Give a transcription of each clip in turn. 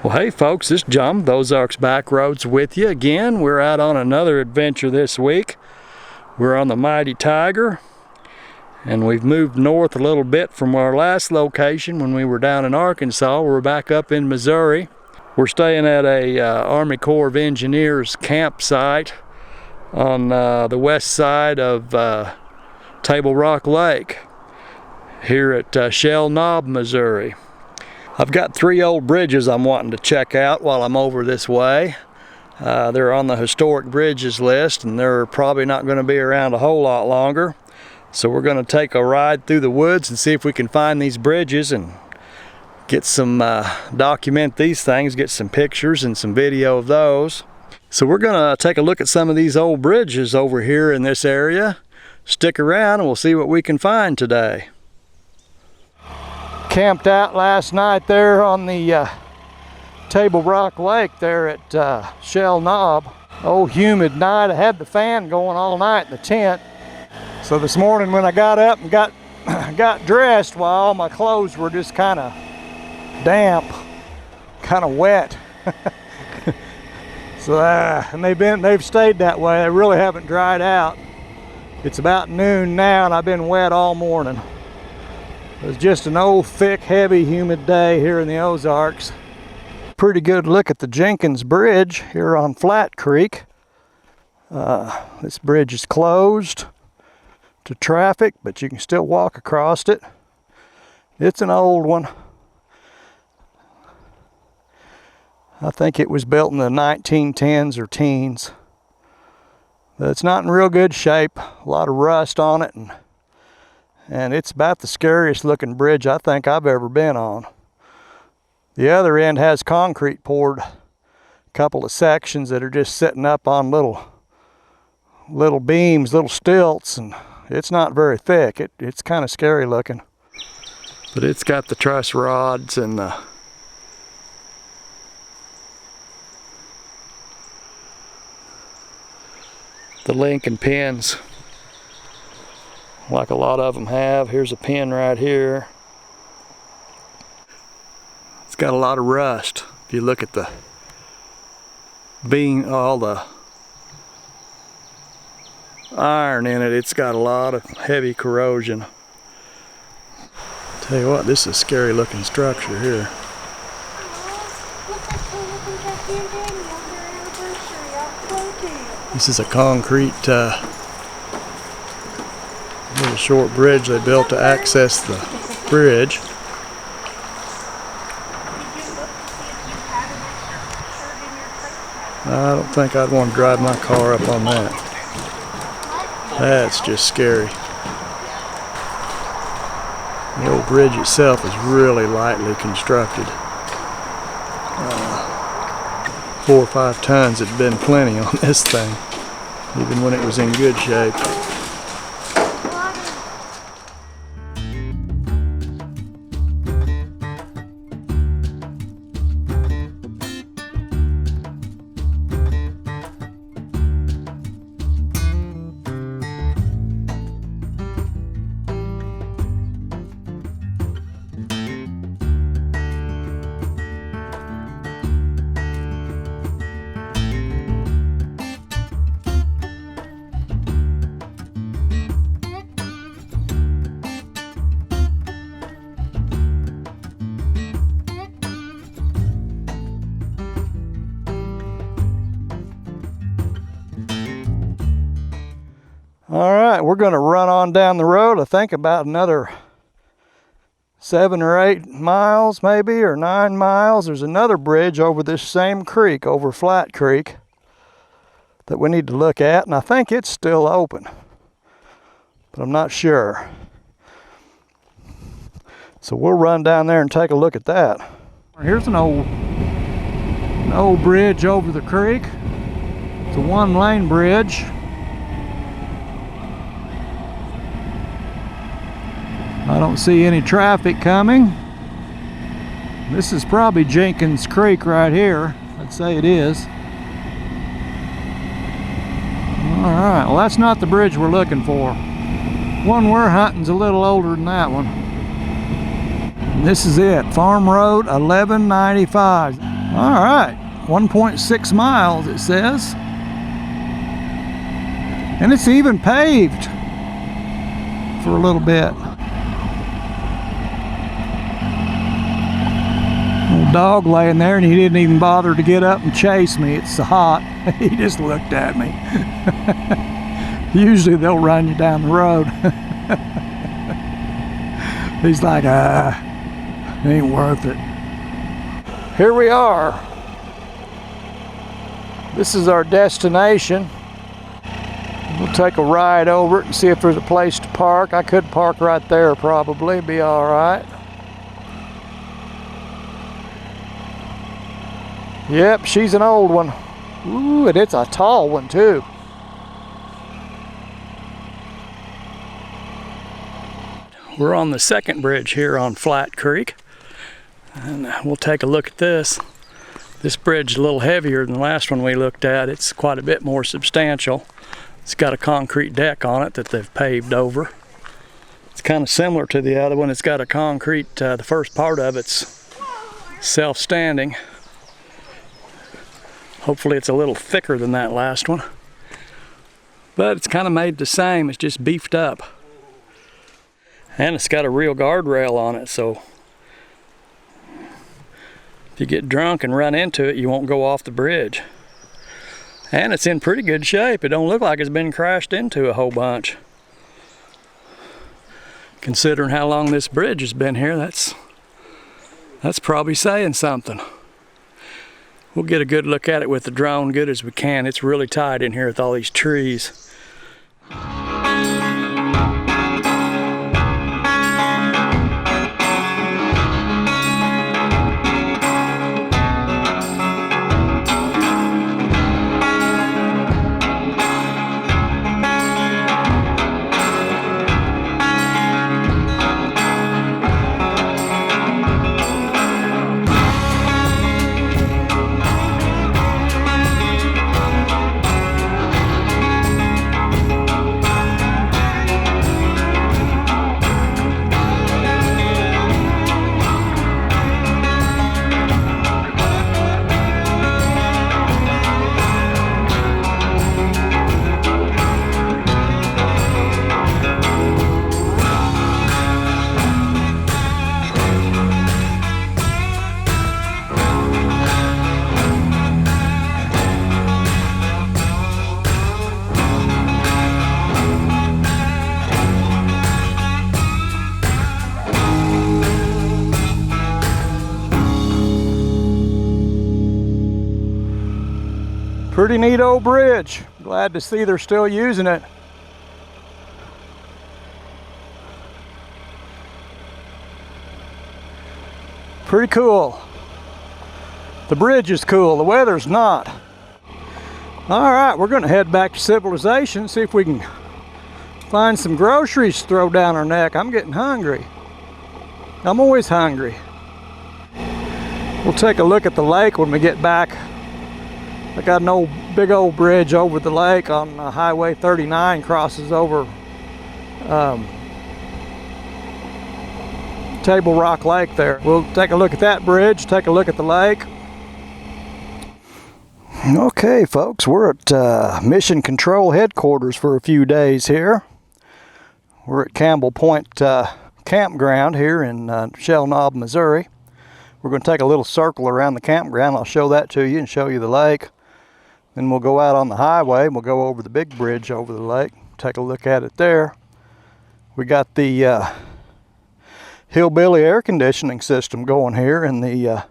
Well, hey folks, this is John, the Ozarks Backroads with you again. We're out on another adventure this week. We're on the Mighty Tiger, and we've moved north a little bit from our last location when we were down in Arkansas. We're back up in Missouri. We're staying at a Army Corps of Engineers campsite on the west side of Table Rock Lake here at Shell Knob, Missouri. I've got three old bridges I'm wanting to check out while I'm over this way. They're on the historic bridges list, and they're probably not going to be around a whole lot longer. So we're going to take a ride through the woods and see if we can find these bridges and get some, document these things, get some pictures and some video of those. So we're going to take a look at some of these old bridges over here in this area. Stick around and we'll see what we can find today. Camped out last night there on the Table Rock Lake there at Shell Knob. Oh, humid night. I had the fan going all night in the tent. So this morning when I got up and got dressed, while all my clothes were just kind of damp, kind of wet. So and they've stayed that way. They really haven't dried out. It's about noon now and I've been wet all morning. It was just an old, thick, heavy, humid day here in the Ozarks. Pretty good look at the Jenkins Bridge here on Flat Creek. This bridge is closed to traffic, but you can still walk across it. It's an old one. I think it was built in the 1910s or teens. But it's not in real good shape. A lot of rust on it, and it's about the scariest looking bridge I think I've ever been on. The other end has concrete poured, a couple of sections that are just sitting up on little beams, little stilts, and it's not very thick. It's kind of scary looking. But it's got the truss rods and the link and pins, like a lot of them have. Here's a pin right here. It's got a lot of rust. If you look at the beam, all the iron in it, it's got a lot of heavy corrosion. Tell you what, this is a scary looking structure here. This is a concrete little short bridge they built to access the bridge. I don't think I'd want to drive my car up on that. That's just scary. The old bridge itself is really lightly constructed. 4 or 5 tons had been plenty on this thing, even when it was in good shape. All right, we're going to run on down the road, I think about another 7 or 8 miles maybe, or 9 miles. There's another bridge over this same creek, over Flat Creek, that we need to look at, and I think it's still open, but I'm not sure. So we'll run down there and take a look at that. Here's an old bridge over the creek. It's a 1-lane bridge. I don't see any traffic coming. This is probably Jenkins Creek right here. I'd say it is. All right, well that's not the bridge we're looking for. One we're hunting's a little older than that one. And this is it, Farm Road 1195. All right, 1.6 miles it says. And it's even paved for a little bit. Little dog laying there, and he didn't even bother to get up and chase me. It's so hot. He just looked at me. Usually they'll run you down the road. He's like, it ain't worth it. Here we are. This is our destination. We'll take a ride over it and see if there's a place to park. I could park right there probably, be all right. Yep, she's an old one. Ooh, and it's a tall one too. We're on the second bridge here on Flat Creek, and we'll take a look at this. This bridge is a little heavier than the last one we looked at. It's quite a bit more substantial. It's got a concrete deck on it that they've paved over. It's kind of similar to the other one. It's got a concrete, the first part of it's self-standing. Hopefully it's a little thicker than that last one. But it's kind of made the same, it's just beefed up. And it's got a real guardrail on it, so if you get drunk and run into it, you won't go off the bridge. And it's in pretty good shape. It don't look like it's been crashed into a whole bunch. Considering how long this bridge has been here, that's probably saying something. We'll get a good look at it with the drone, good as we can. It's really tight in here with all these trees. Pretty neat old bridge. Glad to see they're still using it. Pretty cool. The bridge is cool, the weather's not. All right, we're gonna head back to civilization, see if we can find some groceries to throw down our neck. I'm getting hungry. I'm always hungry. We'll take a look at the lake when we get back. I got an big old bridge over the lake on Highway 39, crosses over Table Rock Lake there. We'll take a look at that bridge, take a look at the lake. Okay folks, we're at Mission Control headquarters for a few days here. We're at Campbell Point campground here in Shell Knob, Missouri. We're going to take a little circle around the campground. I'll show that to you and show you the lake. Then we'll go out on the highway and we'll go over the big bridge over the lake. Take a look at it there. We got the Hillbilly air conditioning system going here, and the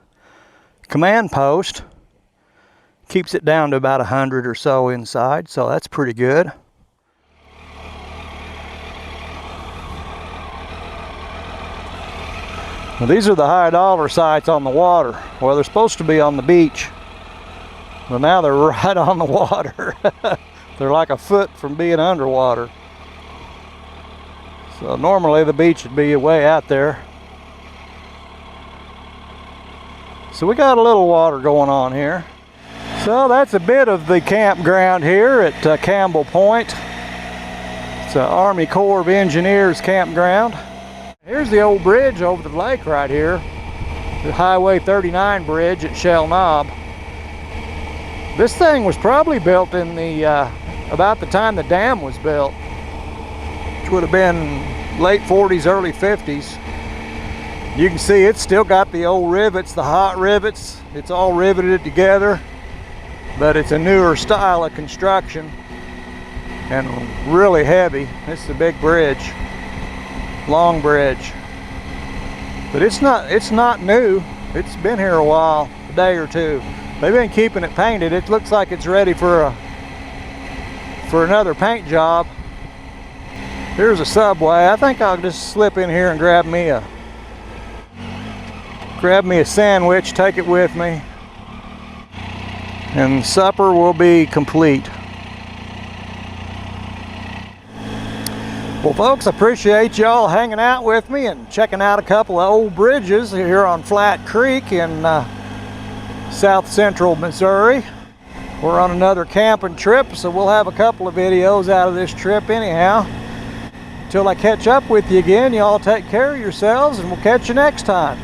command post keeps it down to about 100 or so inside, so that's pretty good. Well, these are the high dollar sites on the water. Well, they're supposed to be on the beach. Well, now they're right on the water. They're like a foot from being underwater. So normally the beach would be way out there. So we got a little water going on here. So that's a bit of the campground here at Campbell Point. It's an Army Corps of Engineers campground. Here's the old bridge over the lake right here. the Highway 39 bridge at Shell Knob. This thing was probably built in the about the time the dam was built, which would have been late 40s, early 50s. You can see it's still got the old rivets, the hot rivets. It's all riveted together, but it's a newer style of construction and really heavy. It's a big bridge, long bridge, but it's not new. It's been here a while, a day or two. They've been keeping it painted. It looks like it's ready for another paint job. Here's a Subway. I think I'll just slip in here and grab me a sandwich, take it with me, and supper will be complete. Well, folks, I appreciate y'all hanging out with me and checking out a couple of old bridges here on Flat Creek in south central Missouri. We're on another camping trip, so we'll have a couple of videos out of this trip anyhow. Until I catch up with you again, y'all take care of yourselves, and we'll catch you next time.